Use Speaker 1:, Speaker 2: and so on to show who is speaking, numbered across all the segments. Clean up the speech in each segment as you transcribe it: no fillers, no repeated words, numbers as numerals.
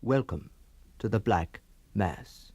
Speaker 1: Welcome to the Black Mass.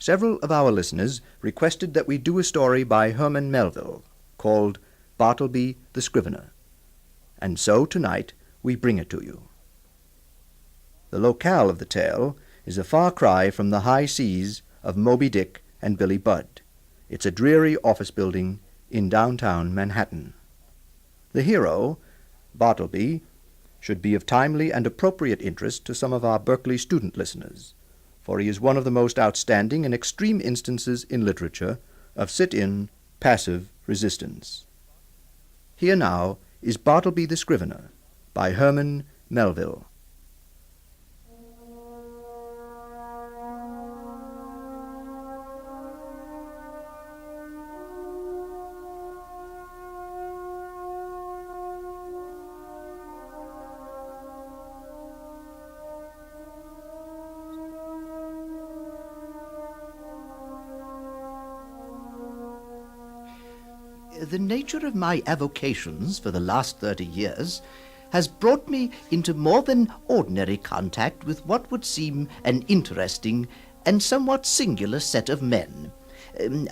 Speaker 1: Several of our listeners requested that we do a story by Herman Melville called Bartleby the Scrivener, and so tonight we bring it to you. The locale of the tale is a far cry from the high seas of Moby Dick and Billy Budd. It's a dreary office building in downtown Manhattan. The hero, Bartleby, should be of timely and appropriate interest to some of our Berkeley student listeners, for he is one of the most outstanding and extreme instances in literature of sit-in, passive resistance. Here now is Bartleby the Scrivener by Herman Melville. The nature of my avocations for the last 30 years has brought me into more than ordinary contact with what would seem an interesting and somewhat singular set of men.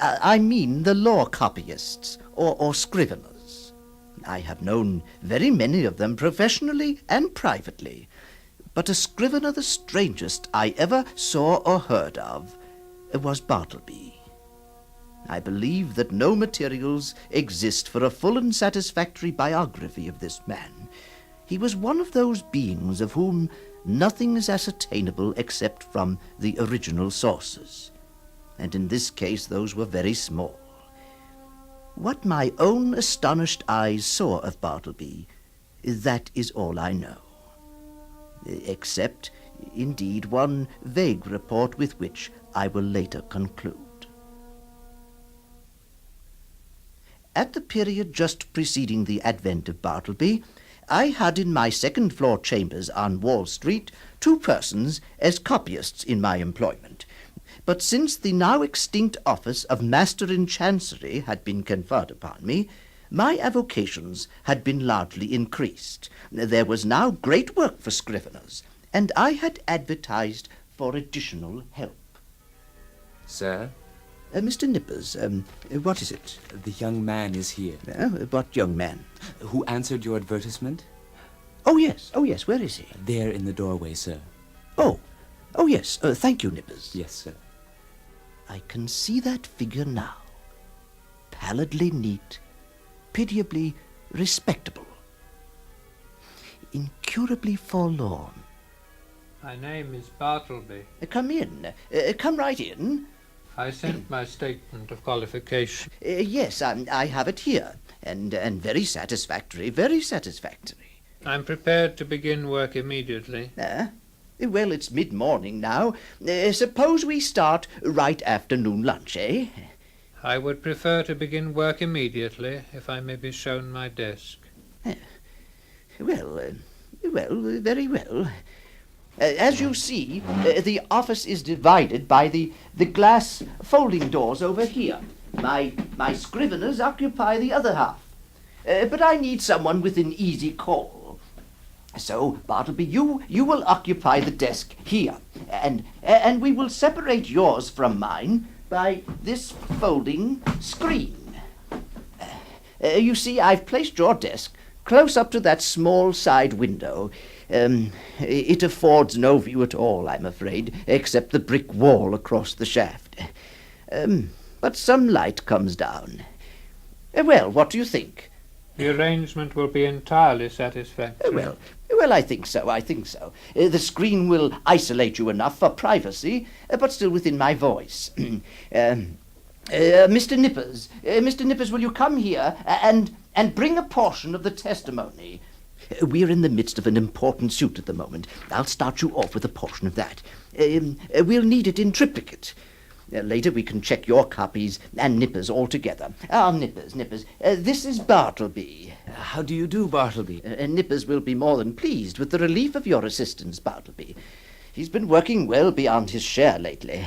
Speaker 1: I mean the law copyists, or scriveners. I have known very many of them professionally and privately, but a scrivener the strangest I ever saw or heard of was Bartleby. I believe that no materials exist for a full and satisfactory biography of this man. He was one of those beings of whom nothing is ascertainable except from the original sources, and in this case those were very small. What my own astonished eyes saw of Bartleby, that is all I know, except, indeed, one vague report with which I will later conclude. At the period just preceding the advent of Bartleby, I had in my second-floor chambers on Wall Street 2 persons as copyists in my employment. But since the now extinct office of Master in Chancery had been conferred upon me, my avocations had been largely increased. There was now great work for scriveners, and I had advertised for additional help.
Speaker 2: Sir?
Speaker 1: Mr. Nippers, what is it?
Speaker 2: The young man is here.
Speaker 1: What young man?
Speaker 2: Who answered your advertisement?
Speaker 1: Oh, yes, where is he?
Speaker 2: There in the doorway, sir.
Speaker 1: Oh, yes, thank you, Nippers.
Speaker 2: Yes, sir.
Speaker 1: I can see that figure now. Pallidly neat, pitiably respectable, incurably forlorn.
Speaker 3: My name is Bartleby.
Speaker 1: Come in. Come right in.
Speaker 3: I sent my statement of qualification.
Speaker 1: Yes, I have it here, and very satisfactory, very satisfactory.
Speaker 3: I'm prepared to begin work immediately.
Speaker 1: Well, it's mid-morning now. Suppose we start right after noon lunch, eh?
Speaker 3: I would prefer to begin work immediately, if I may be shown my desk.
Speaker 1: Well, very well. As you see, the office is divided by the glass folding doors over here. My scriveners occupy the other half. But I need someone within easy call. So, Bartleby, you will occupy the desk here, and we will separate yours from mine by this folding screen. You see, I've placed your desk close up to that small side window. It affords no view at all, I'm afraid, except the brick wall across the shaft. But some light comes down. Well, what do you think?
Speaker 3: The arrangement will be entirely satisfactory.
Speaker 1: Well, I think so. The screen will isolate you enough for privacy, but still within my voice. Mr. Nippers, will you come here and bring a portion of the testimony? We're in the midst of an important suit at the moment. I'll start you off with a portion of that. We'll need it in triplicate. Later we can check your copies and Nippers all together. Nippers, this is Bartleby.
Speaker 2: How do you do, Bartleby?
Speaker 1: Nippers will be more than pleased with the relief of your assistance, Bartleby. He's been working well beyond his share lately.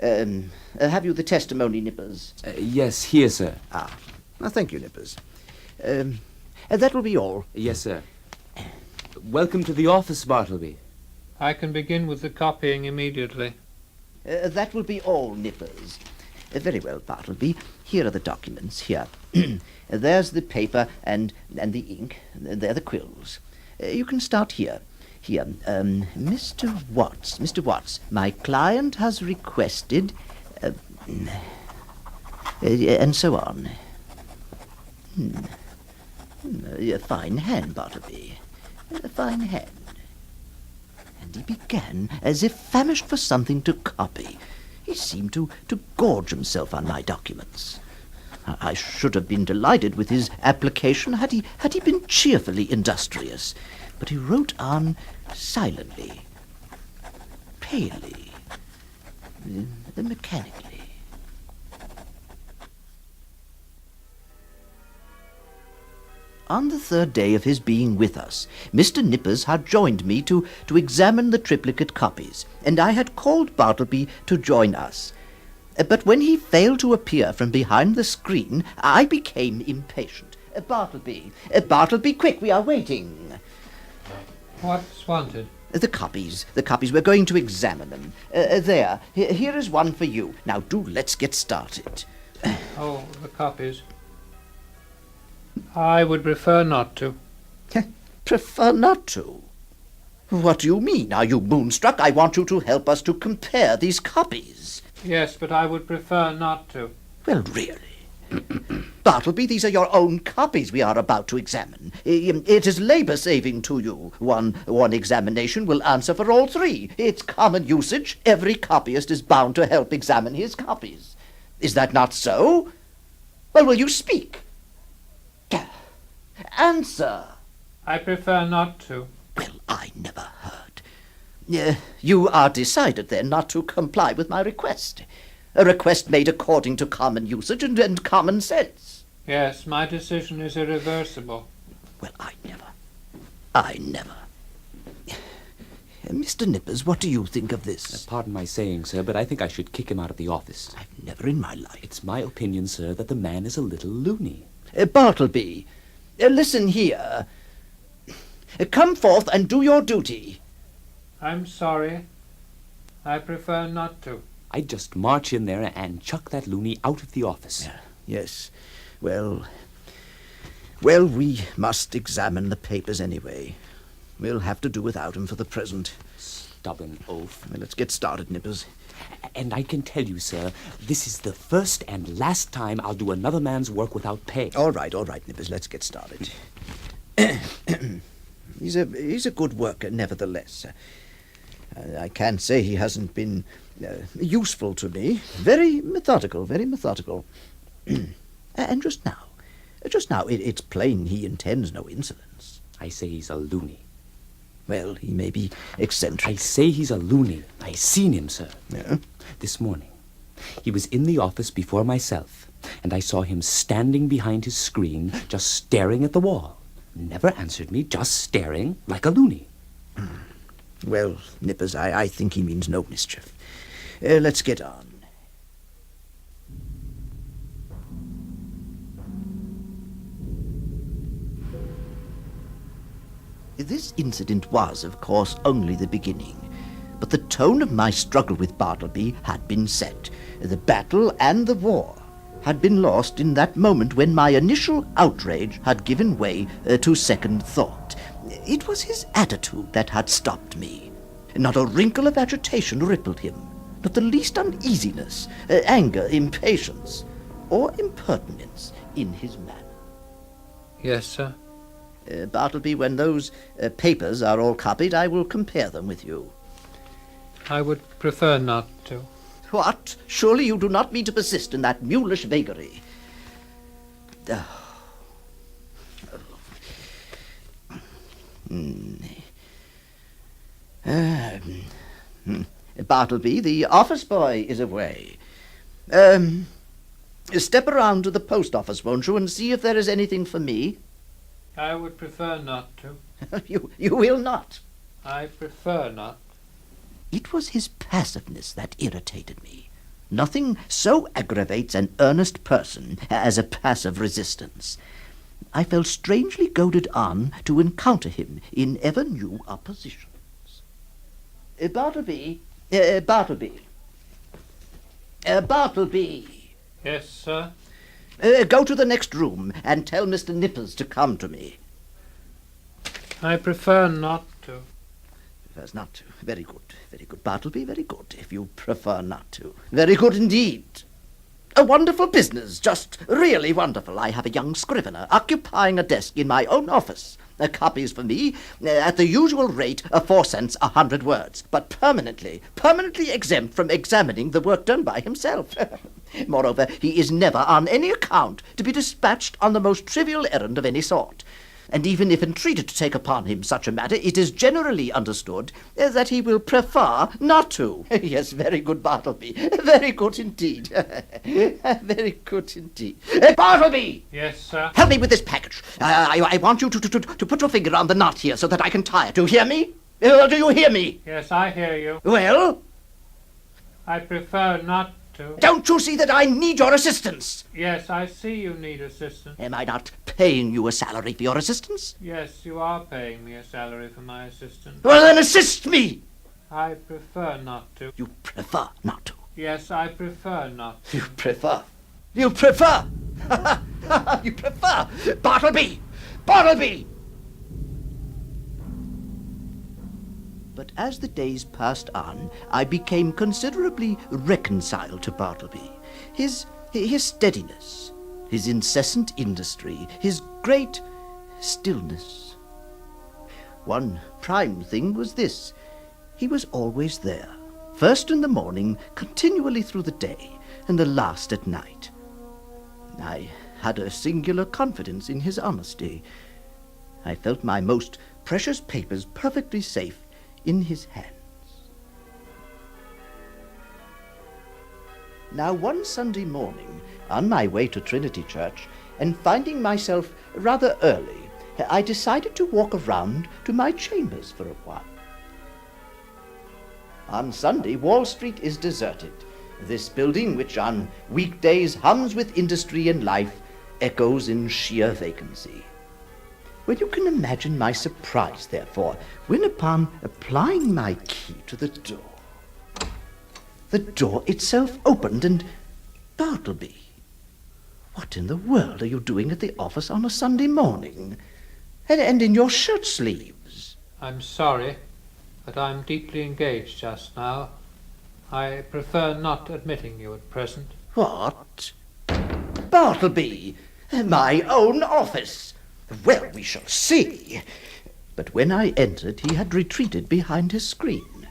Speaker 1: Have you the testimony, Nippers?
Speaker 2: Yes, here, sir.
Speaker 1: Thank you, Nippers. That will be all.
Speaker 2: Yes, sir. Welcome to the office, Bartleby.
Speaker 3: I can begin with the copying immediately.
Speaker 1: That will be all, Nippers. Very well, Bartleby. Here are the documents. Here. There's the paper and the ink. They're the quills. You can start here. Here. Mr. Watts, my client has requested... and so on. A fine hand, Bartleby. A fine hand. And he began as if famished for something to copy. He seemed to gorge himself on my documents. I should have been delighted with his application had he been cheerfully industrious. But he wrote on silently, palely, mechanically. On the third day of his being with us, Mr. Nippers had joined me to examine the triplicate copies, and I had called Bartleby to join us. But when he failed to appear from behind the screen, I became impatient. Bartleby, quick, we are waiting.
Speaker 3: What's wanted?
Speaker 1: The copies. We're going to examine them. Here is one for you. Now let's get started.
Speaker 3: Oh, the copies. I would prefer not to.
Speaker 1: Prefer not to? What do you mean? Are you moonstruck? I want you to help us to compare these copies.
Speaker 3: Yes, but I would prefer not to.
Speaker 1: Well, really? Bartleby, these are your own copies we are about to examine. It is labor-saving to you. One examination will answer for all three. It's common usage. Every copyist is bound to help examine his copies. Is that not so? Well, will you speak? Answer.
Speaker 3: I prefer not to.
Speaker 1: Well, I never heard. You are decided, then, not to comply with my request. A request made according to common usage and common sense.
Speaker 3: Yes, my decision is irreversible.
Speaker 1: Well, I never. Mr. Nippers, what do you think of this?
Speaker 2: Pardon my saying, sir, but I think I should kick him out of the office.
Speaker 1: I've never in my life.
Speaker 2: It's my opinion, sir, that the man is a little loony.
Speaker 1: Bartleby, listen here. Come forth and do your duty.
Speaker 3: I'm sorry. I prefer not to.
Speaker 2: I'd just march in there and chuck that loony out of the office.
Speaker 1: Yes. Well, we must examine the papers anyway. We'll have to do without him for the present.
Speaker 2: Stubborn oaf.
Speaker 1: Well, let's get started, Nippers.
Speaker 2: And I can tell you, sir, this is the first and last time I'll do another man's work without pay.
Speaker 1: All right, Nippers, let's get started. He's a good worker, nevertheless. I can't say he hasn't been useful to me. Very methodical. And just now, it's plain he intends no insolence.
Speaker 2: I say he's a loony.
Speaker 1: Well, he may be eccentric.
Speaker 2: I say he's a loony. I seen him, sir.
Speaker 1: Yeah?
Speaker 2: This morning. He was in the office before myself, and I saw him standing behind his screen, just staring at the wall. Never answered me, just staring like a loony.
Speaker 1: Well, Nippers, I think he means no mischief. Let's get on. This incident was, of course, only the beginning. But the tone of my struggle with Bartleby had been set. The battle and the war had been lost in that moment when my initial outrage had given way to second thought. It was his attitude that had stopped me. Not a wrinkle of agitation rippled him, not the least uneasiness, anger, impatience, or impertinence in his manner.
Speaker 3: Yes, sir.
Speaker 1: Bartleby, when those papers are all copied, I will compare them with you.
Speaker 3: I would prefer not to.
Speaker 1: What? Surely you do not mean to persist in that mulish vagary. Bartleby, the office boy is away. Step around to the post office, won't you, and see if there is anything for me?
Speaker 3: I would prefer not to.
Speaker 1: You will not.
Speaker 3: I prefer not.
Speaker 1: It was his passiveness that irritated me. Nothing so aggravates an earnest person as a passive resistance. I felt strangely goaded on to encounter him in ever new oppositions. Bartleby. Bartleby.
Speaker 3: Yes, sir.
Speaker 1: Go to the next room and tell Mr. Nippers to come to me.
Speaker 3: I prefer not to.
Speaker 1: Prefers not to. Very good. Very good, Bartleby. Very good, if you prefer not to. Very good indeed. A wonderful business. Just really wonderful. I have a young scrivener occupying a desk in my own office. Copies for me at the usual rate of 4 cents 100 words, but permanently exempt from examining the work done by himself. Moreover, he is never on any account to be dispatched on the most trivial errand of any sort. And even if entreated to take upon him such a matter, it is generally understood that he will prefer not to. Yes, very good, Bartleby. Very good indeed. Very good indeed. Bartleby!
Speaker 3: Yes, sir.
Speaker 1: Help me with this package. I want you to put your finger on the knot here so that I can tie it. Do you hear me? Do you hear me?
Speaker 3: Yes, I hear you.
Speaker 1: Well?
Speaker 3: I prefer not to.
Speaker 1: Don't you see that I need your assistance?
Speaker 3: Yes, I see you need assistance.
Speaker 1: Am I not paying you a salary for your assistance?
Speaker 3: Yes, you are paying me a salary for my assistance.
Speaker 1: Well, then assist me!
Speaker 3: I prefer not to.
Speaker 1: You prefer not to.
Speaker 3: Yes, I prefer not to.
Speaker 1: You prefer. You prefer. You prefer. Bartleby! Bartleby! But as the days passed on, I became considerably reconciled to Bartleby. His steadiness, his incessant industry, his great stillness. One prime thing was this. He was always there, first in the morning, continually through the day, and the last at night. I had a singular confidence in his honesty. I felt my most precious papers perfectly safe in his hands. Now, one Sunday morning, on my way to Trinity Church, and finding myself rather early, I decided to walk around to my chambers for a while. On Sunday, Wall Street is deserted. This building, which on weekdays hums with industry and life, echoes in sheer vacancy. Well, you can imagine my surprise, therefore, when upon applying my key to the door itself opened, and Bartleby, what in the world are you doing at the office on a Sunday morning? And in your shirt sleeves?
Speaker 3: I'm sorry, but I'm deeply engaged just now. I prefer not admitting you at present.
Speaker 1: What? Bartleby! My own office! Well, we shall see. But when I entered, he had retreated behind his screen.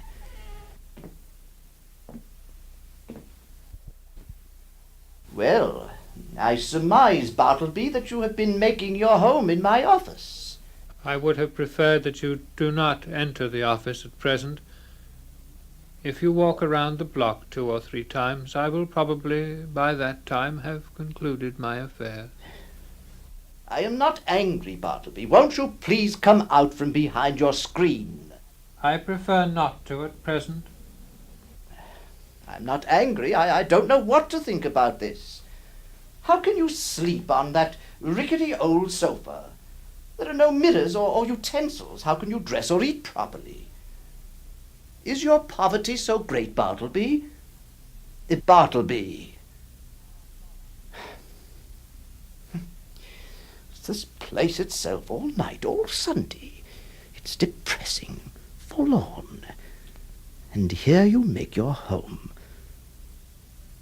Speaker 1: Well, I surmise, Bartleby, that you have been making your home in my office.
Speaker 3: I would have preferred that you do not enter the office at present. If you walk around the block 2 or 3 times, I will probably by that time have concluded my affair.
Speaker 1: I am not angry, Bartleby. Won't you please come out from behind your screen?
Speaker 3: I prefer not to at present.
Speaker 1: I'm not angry. I don't know what to think about this. How can you sleep on that rickety old sofa? There are no mirrors or utensils. How can you dress or eat properly? Is your poverty so great, Bartleby? Bartleby. It's this place itself, all night, all Sunday. It's depressing, forlorn. And here you make your home.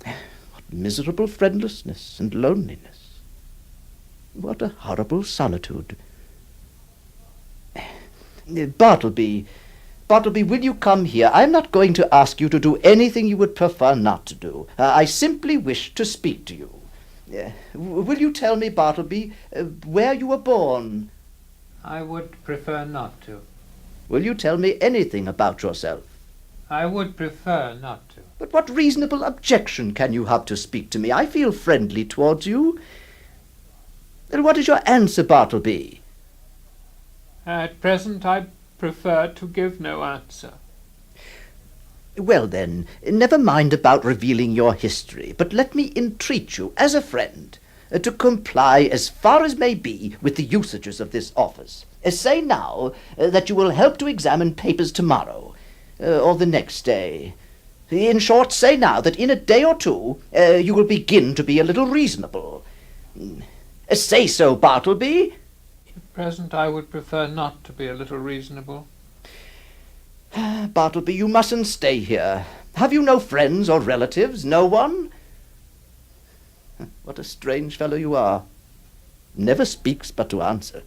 Speaker 1: What miserable friendlessness and loneliness. What a horrible solitude. Bartleby, will you come here? I'm not going to ask you to do anything you would prefer not to do. I simply wish to speak to you. Will you tell me, Bartleby, where you were born?
Speaker 3: I would prefer not to.
Speaker 1: Will you tell me anything about yourself?
Speaker 3: I would prefer not to.
Speaker 1: But what reasonable objection can you have to speak to me? I feel friendly towards you. And what is your answer, Bartleby?
Speaker 3: At present I prefer to give no answer.
Speaker 1: Well, then, never mind about revealing your history, but let me entreat you, as a friend, to comply as far as may be with the usages of this office. Say now that you will help to examine papers tomorrow, or the next day. In short, say now that in a day or two you will begin to be a little reasonable. Say so, Bartleby.
Speaker 3: At present I would prefer not to be a little reasonable.
Speaker 1: Bartleby, you mustn't stay here. Have you no friends or relatives? No one? What a strange fellow you are. Never speaks but to answer.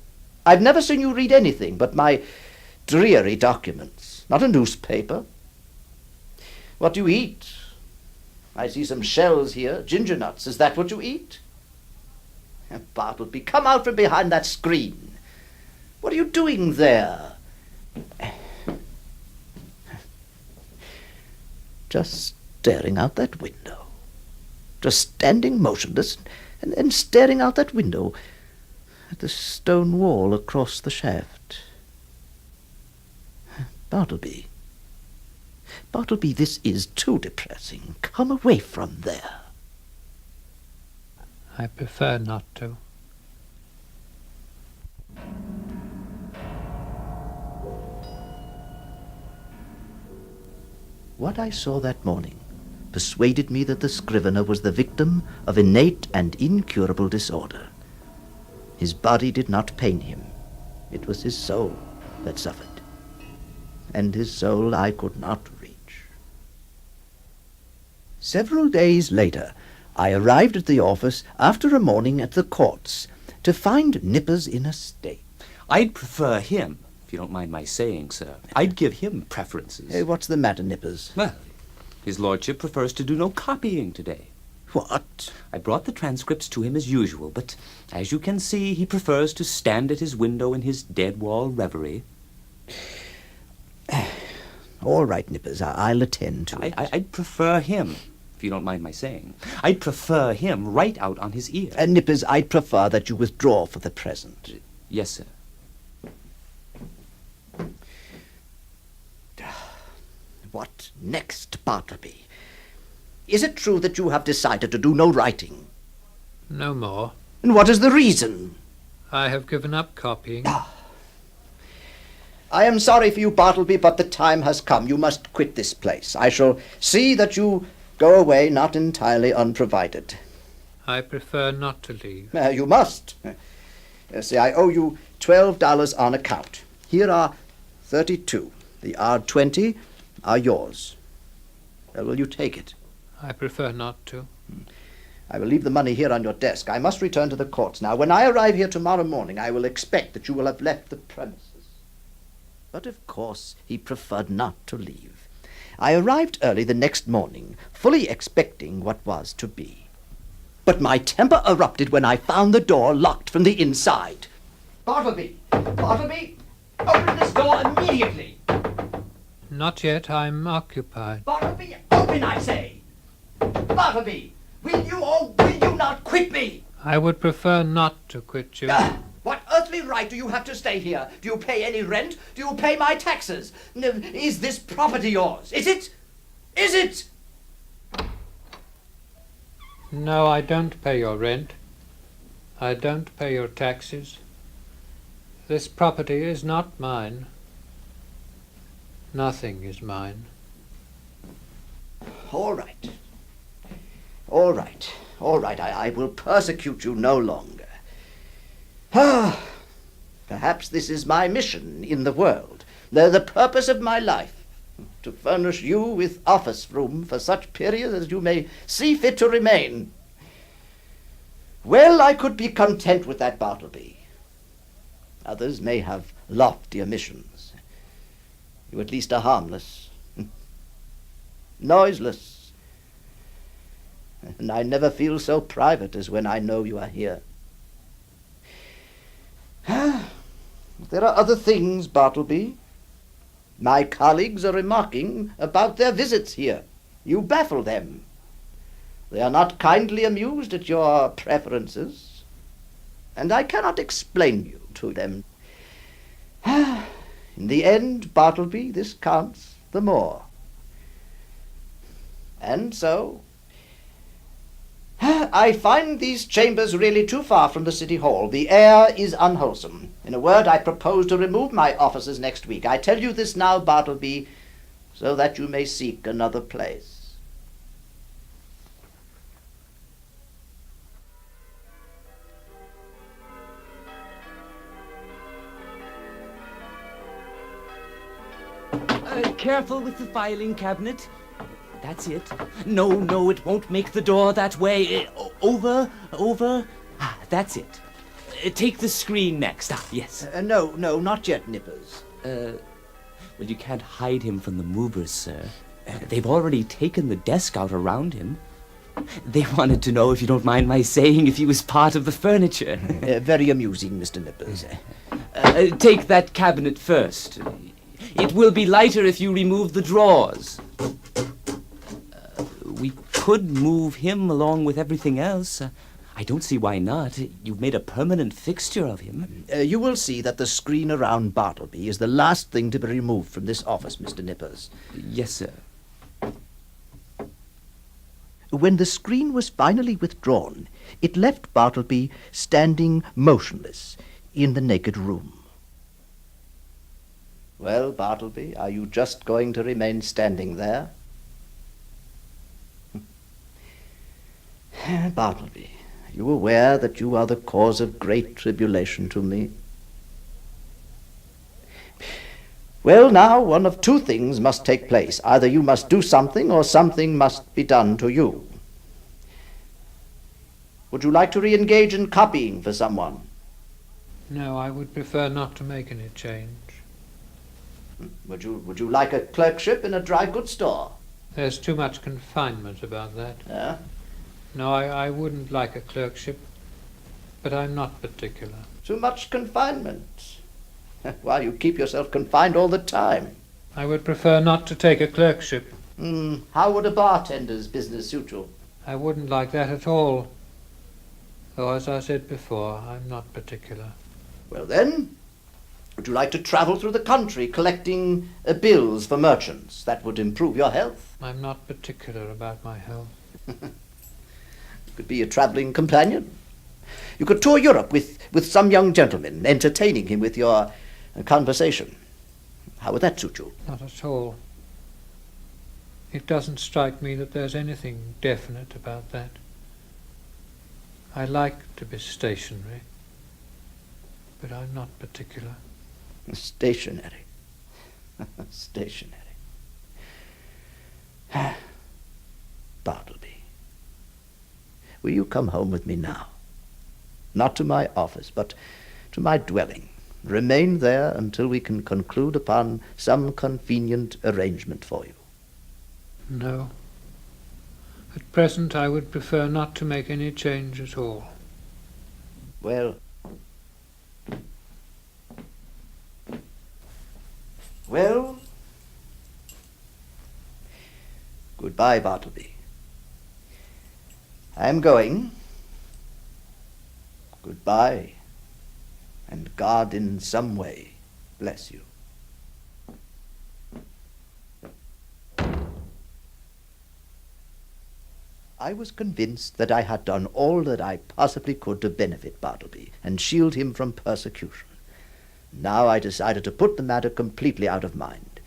Speaker 1: I've never seen you read anything but my dreary documents, not a newspaper. What do you eat? I see some shells here, ginger nuts. Is that what you eat? Bartleby, come out from behind that screen. What are you doing there? Just staring out that window. Just standing motionless and staring out that window at the stone wall across the shaft. Bartleby, this is too depressing. Come away from there.
Speaker 3: I prefer not to.
Speaker 1: What I saw that morning persuaded me that the Scrivener was the victim of innate and incurable disorder. His body did not pain him. It was his soul that suffered. And his soul I could not reach. Several days later, I arrived at the office after a morning at the courts to find Nippers in a state.
Speaker 2: I'd prefer him, if you don't mind my saying, sir. I'd give him preferences.
Speaker 1: What's the matter, Nippers?
Speaker 2: Well, his lordship prefers to do no copying today.
Speaker 1: What?
Speaker 2: I brought the transcripts to him as usual, but as you can see, he prefers to stand at his window in his dead-wall reverie.
Speaker 1: All right, Nippers, I'll attend to it.
Speaker 2: I'd prefer him, if you don't mind my saying. I'd prefer him right out on his ear.
Speaker 1: Nippers, I'd prefer that you withdraw for the present.
Speaker 2: Yes, sir.
Speaker 1: What next, Bartleby? Is it true that you have decided to do no writing?
Speaker 3: No more.
Speaker 1: And what is the reason?
Speaker 3: I have given up copying.
Speaker 1: I am sorry for you, Bartleby, but the time has come. You must quit this place. I shall see that you go away not entirely unprovided.
Speaker 3: I prefer not to leave.
Speaker 1: You must. See, I owe you $12 on account. Here are 32. The odd 20 are yours. Will you take it?
Speaker 3: I prefer not to.
Speaker 1: I will leave the money here on your desk. I must return to the courts now. When I arrive here tomorrow morning, I will expect that you will have left the premises. But of course he preferred not to leave. I arrived early the next morning, fully expecting what was to be. But my temper erupted when I found the door locked from the inside. Bartleby! Bartleby! Open this door immediately!
Speaker 3: Not yet. I'm occupied.
Speaker 1: Bartleby, open, I say! Bartleby, will you or will you not quit me?
Speaker 3: I would prefer not to quit you.
Speaker 1: What earthly right do you have to stay here? Do you pay any rent? Do you pay my taxes? Is this property yours? Is it? Is it?
Speaker 3: No, I don't pay your rent. I don't pay your taxes. This property is not mine. Nothing is mine.
Speaker 1: All right. All right. All right. I will persecute you no longer. Ah, perhaps this is my mission in the world, the purpose of my life, to furnish you with office room for such period as you may see fit to remain. Well, I could be content with that, Bartleby. Others may have loftier missions. You at least are harmless, noiseless, and I never feel so private as when I know you are here. There are other things, Bartleby. My colleagues are remarking about their visits here. You baffle them. They are not kindly amused at your preferences, and I cannot explain you to them. In the end, Bartleby, this counts the more. And so, I find these chambers really too far from the city hall. The air is unwholesome. In a word, I propose to remove my offices next week. I tell you this now, Bartleby, so that you may seek another place.
Speaker 2: Careful with the filing cabinet. That's it. No, it won't make the door that way. Over. That's it. Take the screen next. Yes.
Speaker 1: No, not yet, Nippers.
Speaker 2: Well, you can't hide him from the movers, sir. They've already taken the desk out around him. They wanted to know, if you don't mind my saying, if he was part of the furniture.
Speaker 1: Very amusing, Mr. Nippers.
Speaker 2: Take that cabinet first. It will be lighter if you remove the drawers. We could move him along with everything else. I don't see why not. You've made a permanent fixture of him.
Speaker 1: You will see that the screen around Bartleby is the last thing to be removed from this office, Mr. Nippers.
Speaker 2: Yes, sir.
Speaker 1: When the screen was finally withdrawn, it left Bartleby standing motionless in the naked room. Well, Bartleby, are you just going to remain standing there? Bartleby, are you aware that you are the cause of great tribulation to me? Well, now, one of two things must take place. Either you must do something, or something must be done to you. Would you like to re-engage in copying for someone?
Speaker 3: No, I would prefer not to make any change.
Speaker 1: Would you like a clerkship in a dry goods store?
Speaker 3: There's too much confinement about that.
Speaker 1: Yeah?
Speaker 3: No, I wouldn't like a clerkship, but I'm not particular.
Speaker 1: Too much confinement. Why, you keep yourself confined all the time.
Speaker 3: I would prefer not to take a clerkship.
Speaker 1: How would a bartender's business suit you?
Speaker 3: I wouldn't like that at all. Though, as I said before, I'm not particular.
Speaker 1: Well then, would you like to travel through the country collecting bills for merchants? That would improve your health.
Speaker 3: I'm not particular about my health.
Speaker 1: You could be a traveling companion. You could tour Europe with some young gentleman, entertaining him with your conversation. How would that suit you?
Speaker 3: Not at all. It doesn't strike me that there's anything definite about that. I like to be stationary, but I'm not particular.
Speaker 1: Stationary. Stationary. Bartleby, will you come home with me now? Not to my office, but to my dwelling. Remain there until we can conclude upon some convenient arrangement for you.
Speaker 3: No. At present, I would prefer not to make any change at all.
Speaker 1: Well, goodbye, Bartleby. I am going. Goodbye, and God in some way bless you. I was convinced that I had done all that I possibly could to benefit Bartleby and shield him from persecution. Now I decided to put the matter completely out of mind.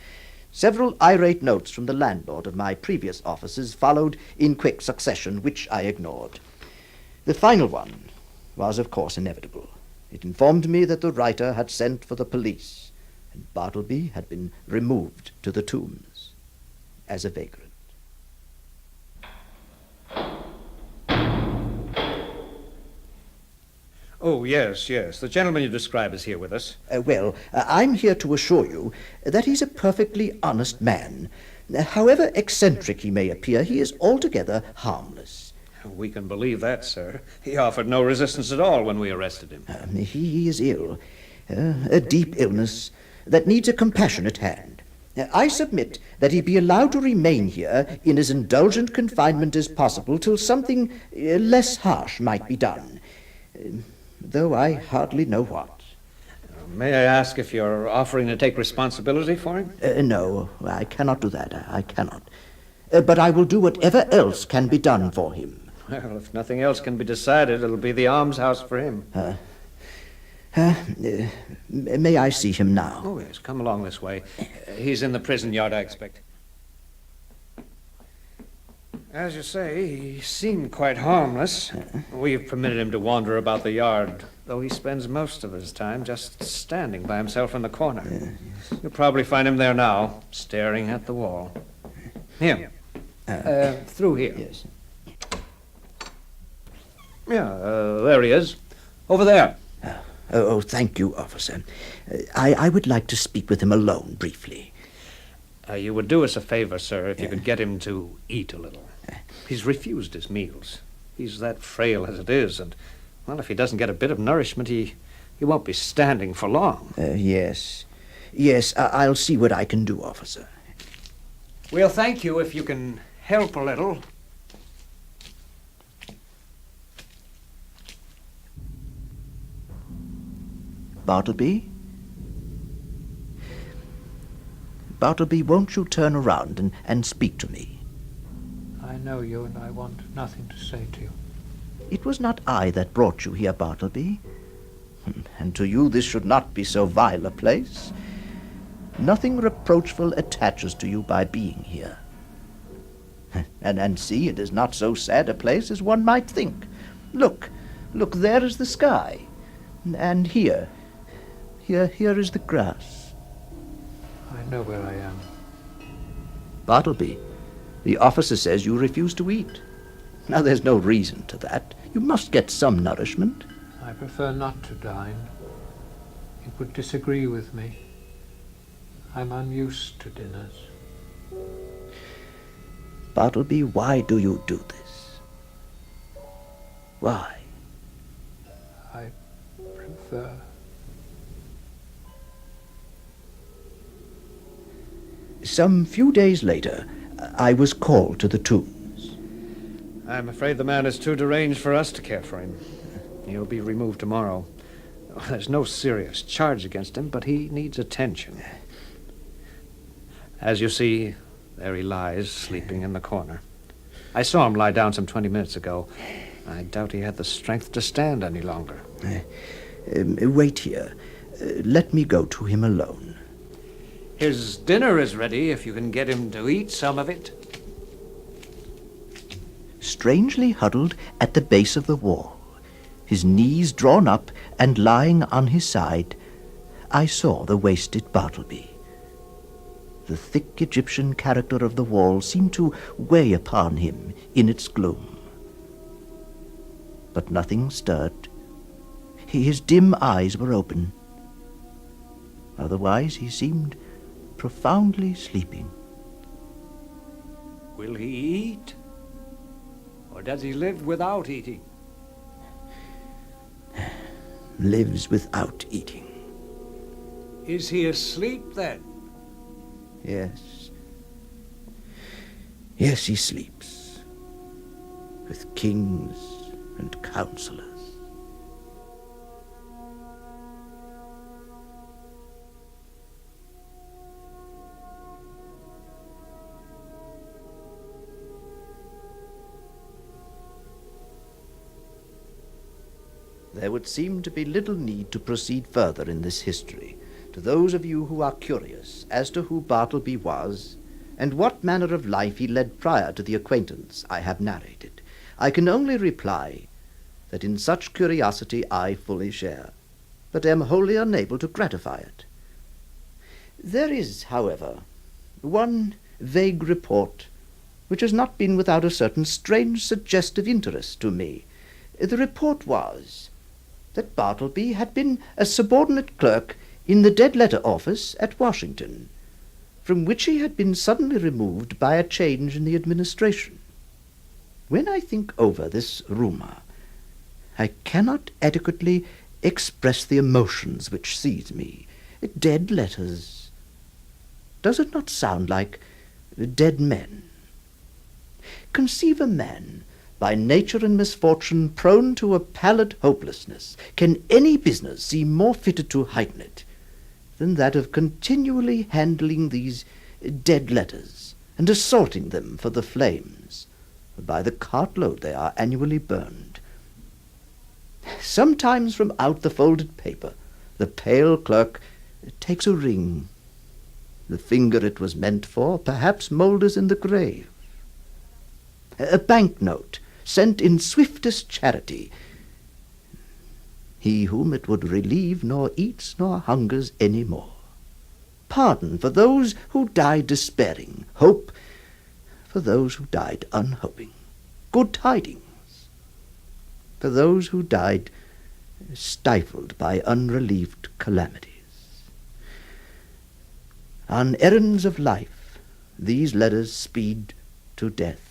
Speaker 1: Several irate notes from the landlord of my previous offices followed in quick succession, which I ignored. The final one was, of course, inevitable. It informed me that the writer had sent for the police, and Bartleby had been removed to the Tombs as a vagrant.
Speaker 4: Oh, yes. The gentleman you describe is here with us.
Speaker 1: I'm here to assure you that he's a perfectly honest man. However eccentric he may appear, he is altogether harmless.
Speaker 4: We can believe that, sir. He offered no resistance at all when we arrested him.
Speaker 1: He is ill, a deep illness that needs a compassionate hand. I submit that he be allowed to remain here in as indulgent confinement as possible till something less harsh might be done. Though I hardly know what.
Speaker 4: May I ask if you're offering to take responsibility for him?
Speaker 1: No, I cannot do that. I cannot. But I will do whatever else can be done for him.
Speaker 4: Well, if nothing else can be decided, it'll be the almshouse for him.
Speaker 1: May I see him now?
Speaker 4: Oh, yes, come along this way. He's in the prison yard, I expect. As you say, he seemed quite harmless. We've permitted him to wander about the yard, though he spends most of his time just standing by himself in the corner. Yes. You'll probably find him there now, staring at the wall. Him. Through here.
Speaker 1: Yes.
Speaker 4: Yeah, there he is. Over there.
Speaker 1: Thank you, officer. I would like to speak with him alone, briefly.
Speaker 4: You would do us a favor, sir, if you could get him to eat a little. He's refused his meals. He's that frail as it is, and, well, if he doesn't get a bit of nourishment, he won't be standing for long.
Speaker 1: Yes, I'll see what I can do, officer.
Speaker 4: We'll thank you if you can help a little.
Speaker 1: Bartleby? Bartleby, won't you turn around and speak to me?
Speaker 3: I know you, and I want nothing to say to you.
Speaker 1: It was not I that brought you here, Bartleby. And to you this should not be so vile a place. Nothing reproachful attaches to you by being here. And see, it is not so sad a place as one might think. Look, there is the sky. And here is the grass.
Speaker 3: I know where I am.
Speaker 1: Bartleby, the officer says you refuse to eat. Now, there's no reason to that. You must get some nourishment.
Speaker 3: I prefer not to dine. It would disagree with me. I'm unused to dinners.
Speaker 1: Bartleby, why do you do this? Why?
Speaker 3: I prefer...
Speaker 1: Some few days later, I was called to the Tombs.
Speaker 4: I'm afraid the man is too deranged for us to care for him. He'll be removed tomorrow. There's no serious charge against him, but he needs attention. As you see, there he lies, sleeping in the corner. I saw him lie down some 20 minutes ago. I doubt he had the strength to stand any longer.
Speaker 1: Wait here. Let me go to him alone.
Speaker 4: His dinner is ready, if you can get him to eat some of it.
Speaker 1: Strangely huddled at the base of the wall, his knees drawn up and lying on his side, I saw the wasted Bartleby. The thick Egyptian character of the wall seemed to weigh upon him in its gloom. But nothing stirred. His dim eyes were open. Otherwise, he seemed profoundly sleeping.
Speaker 4: Will he eat? Or does he live without eating?
Speaker 1: Lives without eating.
Speaker 4: Is he asleep, then?
Speaker 1: Yes. Yes, he sleeps. With kings and counselors. There would seem to be little need to proceed further in this history, to those of you who are curious as to who Bartleby was, and what manner of life he led prior to the acquaintance I have narrated, I can only reply that in such curiosity I fully share, but am wholly unable to gratify it. There is, however, one vague report which has not been without a certain strange suggestive interest to me. The report was that Bartleby had been a subordinate clerk in the dead-letter office at Washington, from which he had been suddenly removed by a change in the administration. When I think over this rumor, I cannot adequately express the emotions which seize me. Dead letters. Does it not sound like dead men? Conceive a man, by nature and misfortune, prone to a pallid hopelessness. Can any business seem more fitted to heighten it than that of continually handling these dead letters and assorting them for the flames? By the cartload they are annually burned. Sometimes from out the folded paper the pale clerk takes a ring. The finger it was meant for perhaps moulders in the grave. A banknote sent in swiftest charity. He whom it would relieve nor eats nor hungers any more. Pardon for those who died despairing. Hope for those who died unhoping. Good tidings for those who died stifled by unrelieved calamities. On errands of life, these letters speed to death.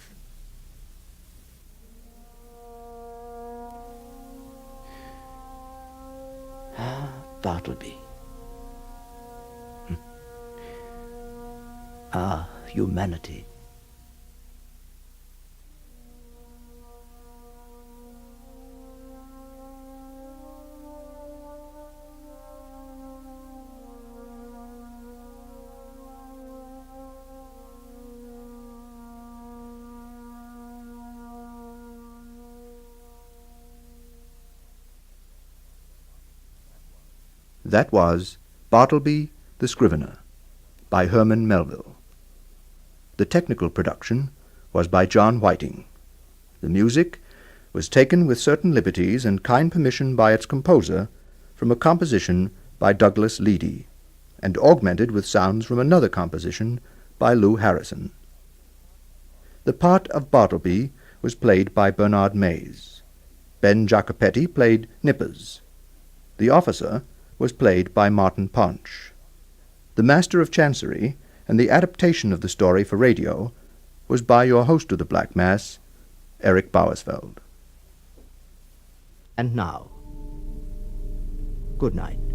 Speaker 1: Ah, Bartleby. Ah, humanity.
Speaker 5: That was Bartleby the Scrivener by Herman Melville. The technical production was by John Whiting. The music was taken with certain liberties and kind permission by its composer from a composition by Douglas Leedy, and augmented with sounds from another composition by Lou Harrison. The part of Bartleby was played by Bernard Mays. Ben Jaquepetti played Nippers. The officer was played by Martin Ponch. The Master of Chancery and the adaptation of the story for radio was by your host of the Black Mass, Erik Bauersfeld.
Speaker 1: And now, good night.